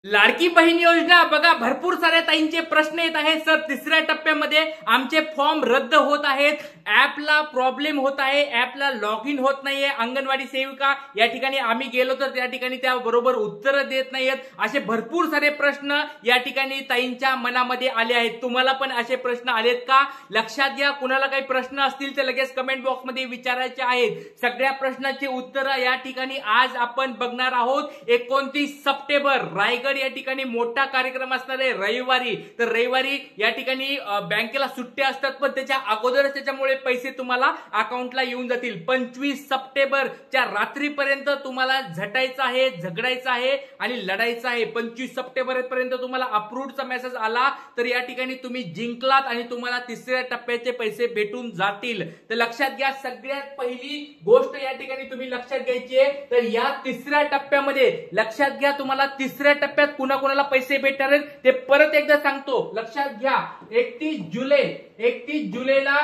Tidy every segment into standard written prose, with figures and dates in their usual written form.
लाडकी बहीण योजना बघा, भरपूर साऱ्या ताईंचे प्रश्न येत आहेत. सर, तिसऱ्या टप्प्यामध्ये आमचे फॉर्म रद्द होत आहेत, ऍपला प्रॉब्लेम होत आहे, ऍपला लॉग इन होत नाहीये, अंगणवाडी सेविका या ठिकाणी आम्ही गेलो तर त्या ठिकाणी त्या बरोबर उत्तर देत नाहीयेत. असे भरपूर सारे प्रश्न या ठिकाणी ताईंच्या मनामध्ये आले आहेत. तुम्हाला पण असे प्रश्न आलेत का? लक्षात घ्या, कुणाला काही प्रश्न असतील तर लगेच कमेंट बॉक्समध्ये विचारायचे आहेत. सगळ्या प्रश्नाची उत्तरं या ठिकाणी आज आपण बघणार आहोत. 29 सप्टेंबर रायगड या ठिकाणी मोठा कार्यक्रम असणार आहे रविवारी. तर रविवारी या ठिकाणी बँकेला सुट्ट्या असतात, पण त्याच्या अगोदरच त्याच्यामुळे पैसे तुम्हाला अकाउंटला येऊन जातील. 25 सप्टेंबरच्या रात्रीपर्यंत तुम्हाला झटायचं आहे, झगडायचं आहे आणि लढायचं आहे. 25 सप्टेंबर पर्यंत तुम्हाला अप्रूव्हचा मेसेज आला तर या ठिकाणी तुम्ही जिंकलात आणि तुम्हाला तिसऱ्या टप्प्याचे पैसे भेटून जातील. तर लक्षात घ्या, सगळ्यात पहिली गोष्ट या ठिकाणी तुम्ही लक्षात घ्यायची आहे. तर या तिसऱ्या टप्प्यामध्ये लक्षात घ्या, तुम्हाला तिसऱ्या टप्प्यात कुणाकुणाला पैसे भेटणार आहेत ते परत एकदा सांगतो. लक्षात घ्या, 31 जुलैला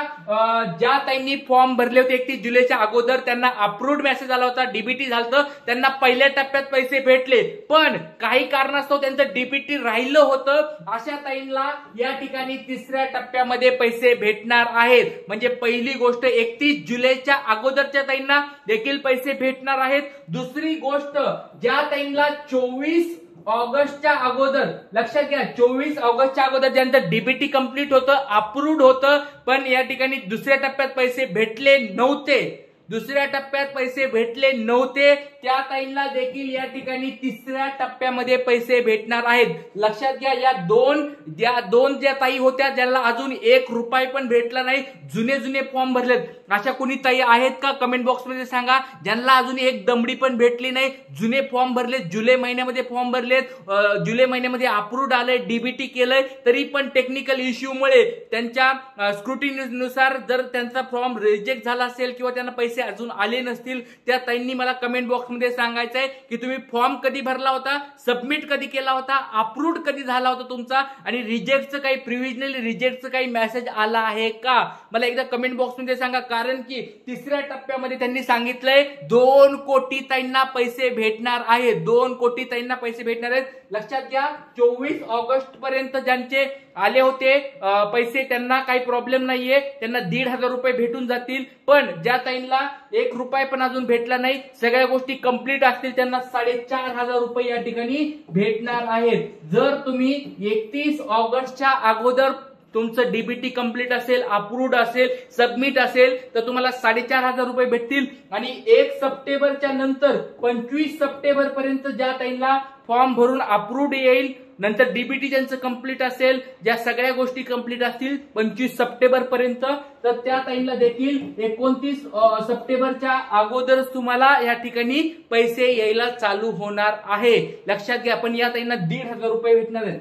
ज्या ताईंनी फॉर्म भरले होते 31 जुलैच्या अगोदर त्यांना अप्रूव्ड मेसेज आला होता, डीबीटी झालं, त्यांना पहिल्या टप्प्यात पैसे भेटले. पण काही कारणास्तव त्यांचं डीबीटी राहिलं होतं, अशा ताईंना या ठिकाणी तिसऱ्या टप्प्यामध्ये पैसे भेटणार आहेत. म्हणजे पहिली गोष्ट 31 जुलैच्या अगोदरच्या ताईंना देखील पैसे भेटणार आहेत. दुसरी गोष्ट, ज्या ताईंना 24 ऑगस्टच्या अगोदर, लक्षात घ्या, 24 ऑगस्टच्या अगोदर ज्यांचं डीबीटी कंप्लीट होतं, अप्रूव्ड होतं, पण या ठिकाणी दुसऱ्या टप्प्यात पैसे भेटले नव्हते, दुसऱ्या टप्प्यात पैसे भेटले नव्हते, त्या ताईंना देखील या ठिकाणी तिसऱ्या टप्प्यामध्ये पैसे भेटणार आहेत. लक्षात घ्या, या दोन ज्या ताई होत्या ज्यांना अजून 1 रुपया पण भेटला नाही, जुने फॉर्म भरलेत, अशा कोणी ताई आहेत का? कमेंट बॉक्समध्ये सांगा. ज्यांना अजून 1 दमडी पण भेटली नाही, जुने फॉर्म भरलेत, जुलै महिन्यामध्ये फॉर्म भरलेत, जुलै महिन्यामध्ये अप्रूव्ड आलंय, डीबीटी केलंय, तरी पण टेक्निकल इश्यूमुळे त्यांच्या स्क्रुटिनीनुसार जर त्यांचा फॉर्म रिजेक्ट झाला असेल किंवा त्यांना पैसे अजून आले नसतील, त्या ताईंनी मला कमेंट बॉक्समध्ये सांगायचं आहे की तुम्ही फॉर्म कधी भरला होता, सबमिट कधी केला होता, अप्रूव्ड कधी झाला होता तुमचा, आणि रिजेक्टचं काही प्रिव्हिजनली रिजेक्टचं काही मेसेज आला आहे का? मला एकदा कमेंट बॉक्समध्ये सांगा. कारण की तिसऱ्या टप्प्यामध्ये त्यांनी सांगितलंय 2 कोटी ताईंना पैसे भेटणार आहेत, 2 कोटी ताईंना पैसे भेटणार आहेत. लक्षात घ्या, 24 ऑगस्ट पर्यंत ज्यांचे आले होते पैसे त्यांना काही प्रॉब्लेम नाहीये, त्यांना 1,500 रुपये भेटून जातील. पण ज्या ताईंना 1 रुपया पण अजून भेटला नाही, सगळ्या गोष्टी कंप्लीट असतील, त्यांना 4,500 रुपये या ठिकाणी भेटणार आहेत. जर तुम्ही 31 ऑगस्टच्या अगोदर तुमचं डीबीटी कंप्लीट असेल, अप्रूव्ड असेल, सबमिट असेल, तर तुम्हाला 4,500 रुपये भेटतील. आणि 1 सप्टेंबरच्या नंतर 25 सप्टेंबर पर्यंत ज्या ताईंना फॉर्म भरून अप्रूव्ड येईल, नंतर डीबीटी ज्यांचं कंप्लीट असेल, ज्या सगळ्या गोष्टी कंप्लीट असतील 25 सप्टेंबर पर्यंत, तर त्या ताईंना देखील 29 सप्टेंबरच्या अगोदरच तुम्हाला या ठिकाणी पैसे यायला चालू होणार आहे. लक्षात घ्या, पण या ताईंना 1,500 रुपये भेटणार आहेत.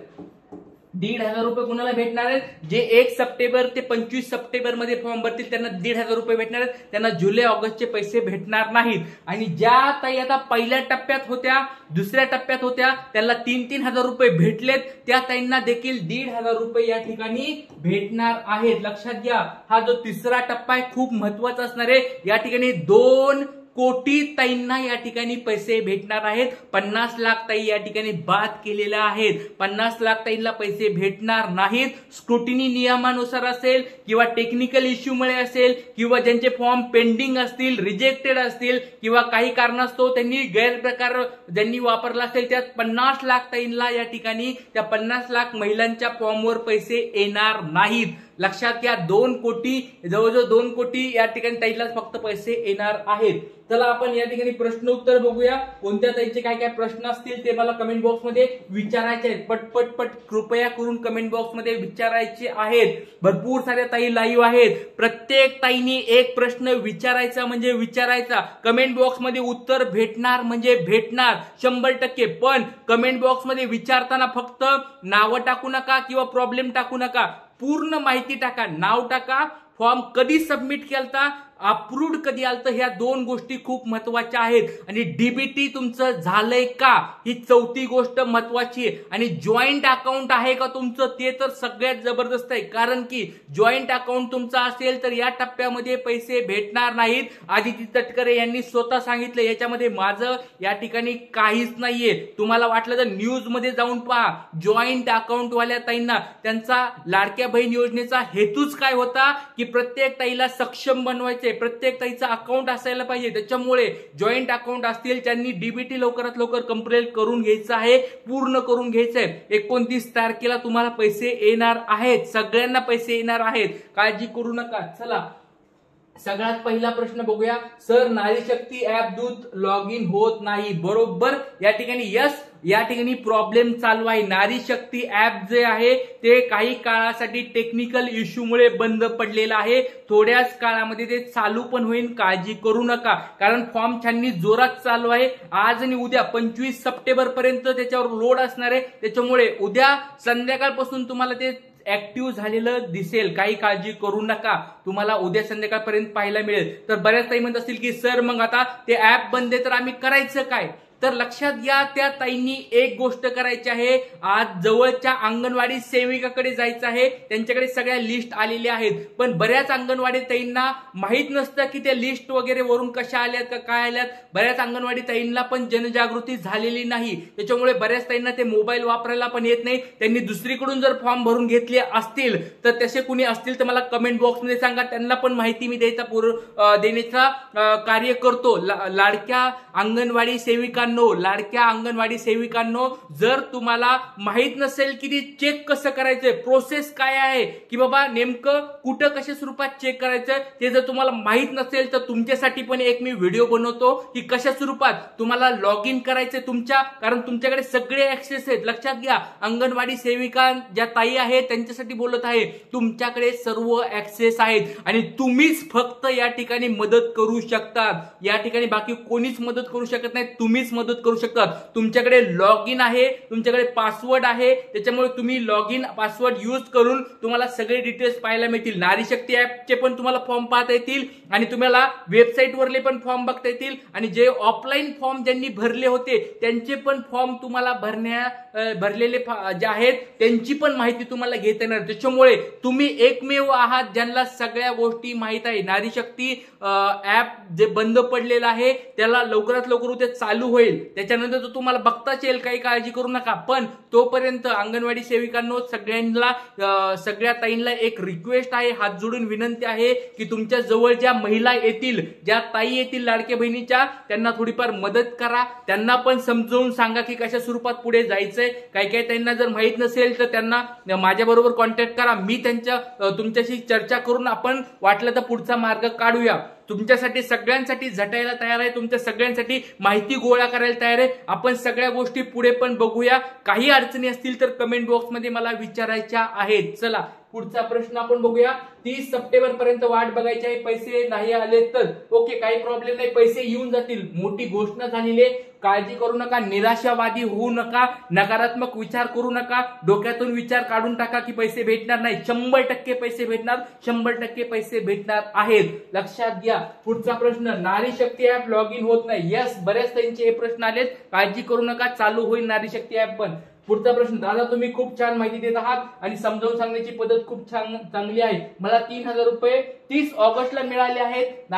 1,500 रुपये कुणाला भेटणार आहेत? जे 1 सप्टेंबर ते 25 सप्टेंबर मध्ये फॉर्म भरतील त्यांना 1,500 रुपये भेटणार आहेत, त्यांना जुलै ऑगस्टचे पैसे भेटणार नाहीत. आणि ज्या ताई आता पहिल्या टप्प्यात होत्या, दुसऱ्या टप्प्यात होत्या, त्यांना 3,000 रुपये भेटलेत, त्या ताईंना देखील 1,500 रुपये या ठिकाणी भेटणार आहेत. लक्षात घ्या, हा जो तिसरा टप्पा आहे खूप महत्वाचा असणार आहे. या ठिकाणी 2 कोटी ताईंना या ठिकाणी पैसे भेटणार आहेत. 50 लाख ताई या ठिकाणी बाद केलेल्या आहेत. 50 लाख ताईंना पैसे भेटणार नाहीत. स्क्रुटिनी नियमानुसार असेल किंवा टेक्निकल इश्यूमुळे असेल किंवा ज्यांचे फॉर्म पेंडिंग असतील, रिजेक्टेड असतील किंवा काही कारणास्तव त्यांनी गैरप्रकार ज्यांनी वापरला असेल, त्यात 50 लाख ताईंना या ठिकाणी त्या 50 लाख महिलांच्या फॉर्मवर पैसे येणार नाहीत. लक्षात घ्या, 2 कोटी, जवळजवळ 2 कोटी या ठिकाणी ताईला फक्त पैसे येणार आहेत. चला आपण या ठिकाणी प्रश्न उत्तर बघूया. कोणत्या ताईचे काय काय प्रश्न असतील ते मला कमेंट बॉक्समध्ये विचारायचे आहेत. पटपट कृपया करून कमेंट बॉक्समध्ये विचारायचे आहेत. भरपूर साऱ्या ताई लाईव्ह आहेत. प्रत्येक ताईने एक प्रश्न विचारायचा म्हणजे विचारायचा. कमेंट बॉक्समध्ये उत्तर भेटणार म्हणजे भेटणार 100%. पण कमेंट बॉक्समध्ये विचारताना फक्त नावं टाकू नका किंवा प्रॉब्लेम टाकू नका, पूर्ण माहिती टाका. नाव टाका, फॉर्म कधी सबमिट केलता, अप्रूव्ड कधी आलं, ह्या दोन गोष्टी खूप महत्वाच्या आहेत. आणि डीबीटी तुमचं झालंय का, ही चौथी गोष्ट महत्वाची आहे. आणि जॉईंट अकाउंट आहे का तुमचं, ते तर सगळ्यात जबरदस्त आहे. कारण की जॉईंट अकाउंट तुमचं असेल तर या टप्प्यामध्ये पैसे भेटणार नाहीत. आदिती तटकरे यांनी स्वतः सांगितलं, याच्यामध्ये माझं या ठिकाणी काहीच नाहीये. तुम्हाला वाटलं तर न्यूज मध्ये जाऊन पहा. जॉईंट अकाउंट वाल्या ताईंना त्यांचा लाडक्या बहीण योजनेचा हेतूच काय होता की प्रत्येक ताईला सक्षम बनवायचे, प्रत्येक ताईचा अकाउंट असायला पाहिजे. त्याच्यामुळे जॉईंट अकाउंट असतील त्यांनी डीबीटी लवकरात लवकर कंप्लीट करून घ्यायचं आहे, पूर्ण करून घ्यायचं आहे. 29 तारखेला तुम्हाला पैसे येणार आहेत, सगळ्यांना पैसे येणार आहेत, काळजी करू नका. चला सगळ्यात पहिला प्रश्न बघूया. सर नारी शक्ती ऍप दूत लॉग इन होत नाही, बरोबर. या ठिकाणी यस, या ठिकाणी प्रॉब्लेम चालू आहे. नारी शक्ती ऍप जे आहे ते काही काळासाठी टेक्निकल इश्यूमुळे बंद पडलेलं आहे. थोड्याच काळामध्ये ते चालू पण होईल, काळजी करू नका. कारण फॉर्म छाननी जोरात चालू आहे. आज आणि उद्या 25 सप्टेंबर पर्यंत त्याच्यावर लोड असणार आहे. त्याच्यामुळे उद्या संध्याकाळपासून तुम्हाला ते ऍक्टिव्ह झालेलं दिसेल, काही काळजी करू नका. तुम्हाला उद्या संध्याकाळपर्यंत पाहायला मिळेल. तर बऱ्याच ताई म्हणत असतील की सर मग आता ते ऍप बंद आहे तर आम्ही करायचं काय. तर लक्षात घ्या, त्या ताईंनी एक गोष्ट करायची आहे. आज जवळच्या अंगणवाडी सेविकाकडे जायचं आहे. त्यांच्याकडे सगळ्या लिस्ट आलेल्या आहेत. पण बऱ्याच अंगणवाडी ताईंना माहित नसतं की त्या लिस्ट वगैरे वरून कशा आल्यात का काय आल्यात. बऱ्याच अंगणवाडी ताईंना पण जनजागृती झालेली नाही. त्याच्यामुळे बऱ्याच ताईंना ते मोबाईल वापरायला पण येत नाही. त्यांनी दुसरीकडून जर फॉर्म भरून घेतले असतील तर तसे कुणी असतील तर मला कमेंट बॉक्समध्ये सांगा. त्यांना पण माहिती मी देण्याचा कार्य करतो. लाडक्या अंगणवाडी सेविकांना, लाडक्या अंगणवाडी सेविकांनो, जर तुम्हाला माहित नसेल की ती चेक कसं करायचंय, प्रोसेस काय आहे, की बाबा नेमकं कुठं कशा स्वरूपात चेक करायचं, ते जर तुम्हाला माहित नसेल तर तुमच्यासाठी पण एक मी व्हिडिओ बनवतो की कशा स्वरूपात तुम्हाला लॉग इन करायचंय तुमच्या. कारण तुमच्याकडे सगळे ऍक्सेस आहेत. लक्षात घ्या, अंगणवाडी सेविका ज्या ताई आहेत त्यांच्यासाठी बोलत आहे. तुमच्याकडे सर्व ऍक्सेस आहेत आणि तुम्हीच फक्त या ठिकाणी मदत करू शकता. या ठिकाणी बाकी कोणीच मदत करू शकत नाही, तुम्हीच मदत करू शकतात. तुमच्याकडे लॉग इन आहे, तुमच्याकडे पासवर्ड आहे. त्याच्यामुळे तुम्ही लॉग इन पासवर्ड यूज करून तुम्हाला सगळे डिटेल्स पाहायला मिळतील. नारी शक्ती ऍपचे पण तुम्हाला फॉर्म पाहता येतील आणि तुम्हाला वेबसाईट वरले पण फॉर्म बघता येतील. आणि जे ऑफलाईन फॉर्म ज्यांनी भरले होते त्यांचे पण फॉर्म तुम्हाला भरलेले जे आहेत त्यांची पण माहिती तुम्हाला घेता येणार. त्याच्यामुळे तुम्ही एकमेव आहात ज्यांना सगळ्या गोष्टी माहित आहे. नारी शक्ती ऍप जे बंद पडलेलं आहे त्याला लवकरात लवकर उद्या चालू होईल. त्याच्यानंतर तो तुम्हाला बघताच येईल, काही काळजी करू नका. पण तोपर्यंत अंगणवाडी सेविकांनो, सगळ्या ताईंना एक रिक्वेस्ट आहे, हात जोडून विनंती आहे की तुमच्या जवळ ज्या महिला येतील, ज्या ताई येतील लाडक्या बहिणीच्या, त्यांना थोडीफार मदत करा. त्यांना पण समजावून सांगा की कशा स्वरूपात पुढे जायचंय. काही काही ताईंना जर माहित नसेल तर त्यांना माझ्या बरोबर कॉन्टॅक्ट करा. मी तुमच्याशी चर्चा करून आपण वाटलं तर पुढचा मार्ग काढूया. तुमच्यासाठी सगळ्यांसाठी झटायला तयार आहे, तुमच्या सगळ्यांसाठी माहिती गोळा करायला तयार आहे. आपण सगळ्या गोष्टी पुढे पण बघूया. काही अडचणी असतील तर कमेंट बॉक्समध्ये मला विचारायच्या आहेत. चला पुढचा प्रश्न आपण बघूया. 30 सप्टेंबर पर्यंत वाट बघायची आहे, पैसे नाही आले तर ओके, काही प्रॉब्लेम नाही, पैसे येऊन जातील. मोठी घोषणा झालेली आहे, काळजी करू नका, निराशावादी होऊ नका, नकारात्मक विचार करू नका, डोक्यातून विचार काढून टाका की पैसे भेटणार नाही. 100% पैसे भेटणार, 100% पैसे भेटणार आहेत, लक्षात घ्या. पुढचा प्रश्न, नारी शक्ती ऍप लॉग इन होत नाही. यस, बऱ्याच त्यांचे हे प्रश्न आलेत, काळजी करू नका, चालू होईल नारी शक्ती ऍप पण. पुढचा प्रश्न, दादा तुम्ही खूप छान माहिती देत आहात आणि समजावून सांगण्याची पद्धत खूप छान चांगली आहे. मला 3000 रुपये 30 ऑगस्टला मिळाले आहेत.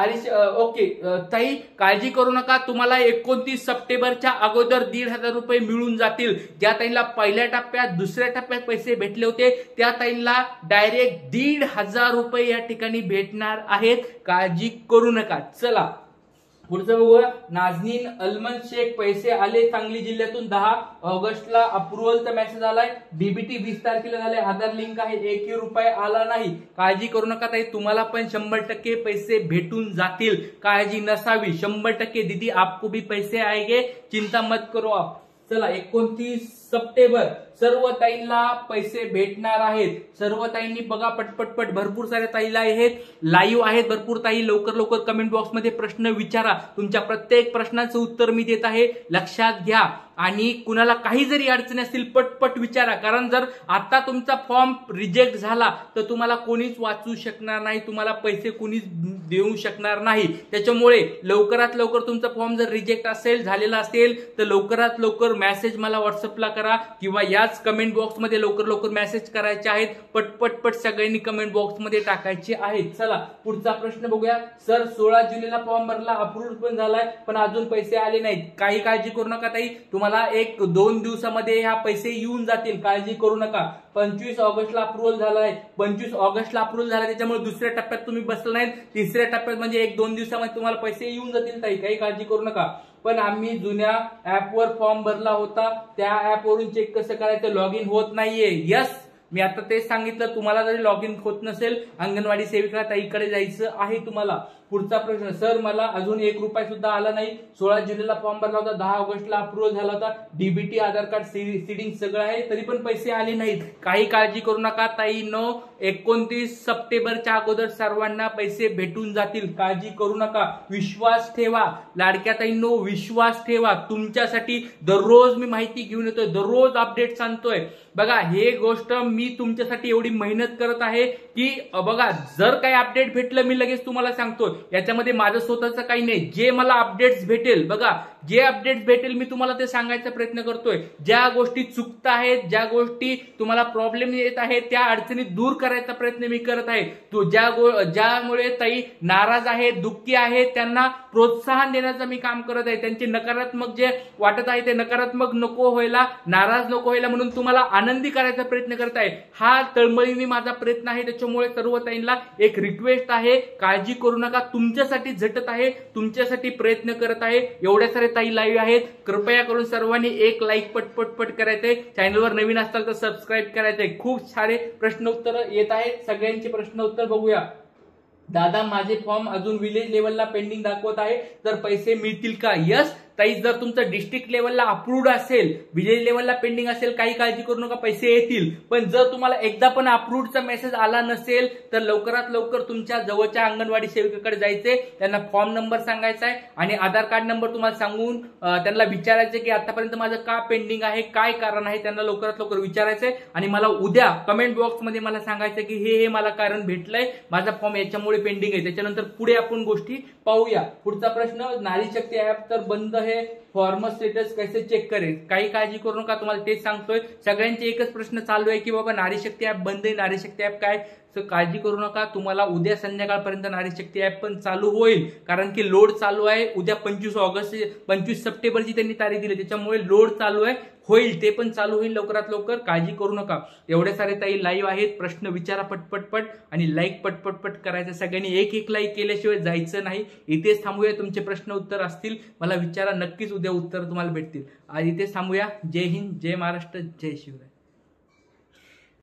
ओके ताई, काळजी करू नका, तुम्हाला 29 सप्टेंबरच्या अगोदर 1500 रुपये मिळून जातील. ज्या ताईंना पहिल्या टप्प्यात, दुसऱ्या टप्प्यात पैसे भेटले होते त्या ताईंना डायरेक्ट 1500 रुपये या ठिकाणी भेटणार आहेत, काळजी करू नका. चला पुढचं बघूया. नाझनीन अलमन शेख, पैसे आले सांगली जिल्ह्यातून. 10 ऑगस्टला अप्रुव्हलचा मेसेज आलाय. डीबीटी 20 तारखेला झालाय. आधार लिंक आहे, 1 रुपये आला नाही. काळजी करू नका ताई, तुम्हाला पण 100% पैसे भेटून जातील, काळजी नसावी. 100% दीदी आपको भी पैसे आएंगे, चिंता मत करो आप. चला 29 सप्टेंबर सर्व ताईंना पैसे भेटणार आहेत. सर्व ताईंनी बघा पटपट, भरपूर साऱ्या ताईला आहेत, लाईव्ह आहेत भरपूर ताई. लवकर कमेंट बॉक्समध्ये प्रश्न विचारा. तुमच्या प्रत्येक प्रश्नाचं उत्तर मी देत आहे. लक्षात घ्या, आणि कुणाला काही जरी अडचणी असतील पटपट विचारा, कारण जर आता तुमचा फॉर्म रिजेक्ट झाला तर तुम्हाला कोणीच वाचू शकणार नाही, तुम्हाला पैसे कोणीच देऊ शकणार नाही. त्याच्यामुळे लवकरात लवकर तुमचा फॉर्म जर रिजेक्ट झालेला असेल तर लवकरात लवकर मेसेज मला व्हॉट्सअपला करा किंवा याच कमेंट बॉक्समध्ये लवकर मेसेज करायचे आहेत. पटपट सगळ्यांनी कमेंट बॉक्समध्ये टाकायचे आहेत. चला पुढचा प्रश्न बघूया. सर 16 जुलैला फॉर्म भरला, अप्रूव्ह पण झालाय पण अजून पैसे आले नाहीत. काही काळजी करू नका ताई, तुम्हाला 1-2 दिवसामध्ये ह्या पैसे येऊन जातील, काळजी करू नका. 25 ऑगस्टला अप्रूव्हल झालाय, 25 ऑगस्टला अप्रूव्हल झाला, त्याच्यामुळे दुसऱ्या टप्प्यात तुम्ही बसला नाहीत, तिसऱ्या टप्प्यात म्हणजे 1-2 दिवसामध्ये तुम्हाला पैसे येऊन जातील ताई, काही काळजी करू नका. पण आम्ही जुन्या ऍपवर फॉर्म भरला होता, त्या ऍपवरून चेक कसं करायचं, लॉग इन होत नाहीये. यस, मी आता तेच सांगितलं, तुम्हाला जरी लॉग इन होत नसेल अंगणवाडी सेविका ताईकडे जायचं आहे तुम्हाला. पुढचा प्रश्न, सर मला अजून 1 रुपया सुद्धा आला नाही, 16 जुलैला फॉर्म भरला होता, 10 ऑगस्टला अप्रूव्हल झाला होता, डीबीटी आधार कार्ड सीडिंग सगळं आहे, तरी पण पैसे आले नाहीत. काही काळजी करू नका ताई, 29 सप्टेंबरच्या अगोदर सर्वांना पैसे भेटून जातील, काळजी करू नका. विश्वास ठेवा लाडक्या ताईंनो, विश्वास ठेवा. तुमच्यासाठी दररोज मी माहिती घेऊन येतोय, दररोज अपडेट सांगतोय. बघा हे गोष्ट मी तुमच्यासाठी एवढी मेहनत करत आहे की बघा जर काही अपडेट भेटलं मी लगेच तुम्हाला सांगतोय. याच्यामध्ये माझं स्वतःचं काही नाही, जे मला अपडेट्स भेटेल, बघा जे अपडेट्स भेटेल मी तुम्हाला ते सांगायचा प्रयत्न करतोय. ज्या गोष्टी चुकत आहेत, ज्या गोष्टी तुम्हाला प्रॉब्लेम येत आहेत, त्या अडचणी दूर करायचा प्रयत्न मी करत आहे. तो ज्यामुळे ताई नाराज आहेत, दुःखी आहेत, त्यांना प्रोत्साहन देण्याचं मी काम करत आहे. त्यांचे नकारात्मक जे वाटत आहे ते नकारात्मक नको व्हायला, नाराज नको व्हायला, म्हणून तुम्हाला आनंदी करायचा प्रयत्न करत आहे. हा तळमळीने माझा प्रयत्न आहे. त्याच्यामुळे सर्व ताईंना एक रिक्वेस्ट आहे, काळजी करू नका, तुमच्यासाठी झटत आहे, तुमच्यासाठी प्रयत्न करत आहे. एवढ्या सारे ताई लाईव्ह आहेत, कृपया करून सर्वांनी एक लाईक पटपट करायचंय. चॅनलवर नवीन असाल तर सबस्क्राईब करायचंय. खूप सारे प्रश्न उत्तर येत आहेत, सगळ्यांची प्रश्न उत्तर बघूया. दादा माझे फॉर्म अजून विलेज लेवलला पेंडिंग दाखवत आहे, तर पैसे मिळतील का? यस ताई, जर तुमचं डिस्ट्रिक्ट लेवलला अप्रूव्ड असेल, विलेज लेवलला पेंडिंग असेल, काही काळजी करू नका, पैसे येतील. पण जर तुम्हाला एकदा पण अप्रूव्डचा मेसेज आला नसेल तर लवकरात लवकर तुमच्या जवळच्या अंगणवाडी सेविकेकडे जायचे, त्यांना फॉर्म नंबर सांगायचा आहे आणि आधार कार्ड नंबर तुम्हाला सांगून त्यांना विचारायचं की आतापर्यंत माझं का पेंडिंग आहे, काय कारण आहे, त्यांना लवकरात लवकर विचारायचंय आणि मला उद्या कमेंट बॉक्समध्ये मला सांगायचं की हे मला कारण भेटलंय, माझा फॉर्म याच्यामुळे पेंडिंग आहे. त्याच्यानंतर पुढे आपण गोष्टी पाहूया. पुढचा प्रश्न, नारी शक्ती ऍप तर बंद है, फॉर्म स्टेटस कैसे चेक करें? काही काळजी करू नका, तुम्हाला तेच सांगतोय. सगळ्यांचे एकच प्रश्न चालू आहे की बाबा नारी शक्ती ऍप बंद आहे, नारी शक्ती ऍप काय? काळजी करू नका, तुम्हाला उद्या संध्याकाळपर्यंत नारी शक्ती ऍप पण चालू होईल, कारण की लोड चालू आहे. उद्या 25 सप्टेंबरची त्यांनी तारीख दिली, त्याच्यामुळे लोड चालू आहे, होईल, ते पण चालू होईल लवकरात लवकर, काळजी करू नका. एवढे सारे ताई लाईव्ह आहेत, प्रश्न विचारा पटपट आणि लाईक पटपट करायचं. सगळ्यांनी एक लाईक केल्याशिवाय जायचं नाही. इथेच थांबूया, तुमचे प्रश्न उत्तर असतील मला विचारा, नक्कीच उद्या उत्तर तुम्हाला भेटतील. आज इथेच थांबूया. जय हिंद, जय महाराष्ट्र, जय शिवराय.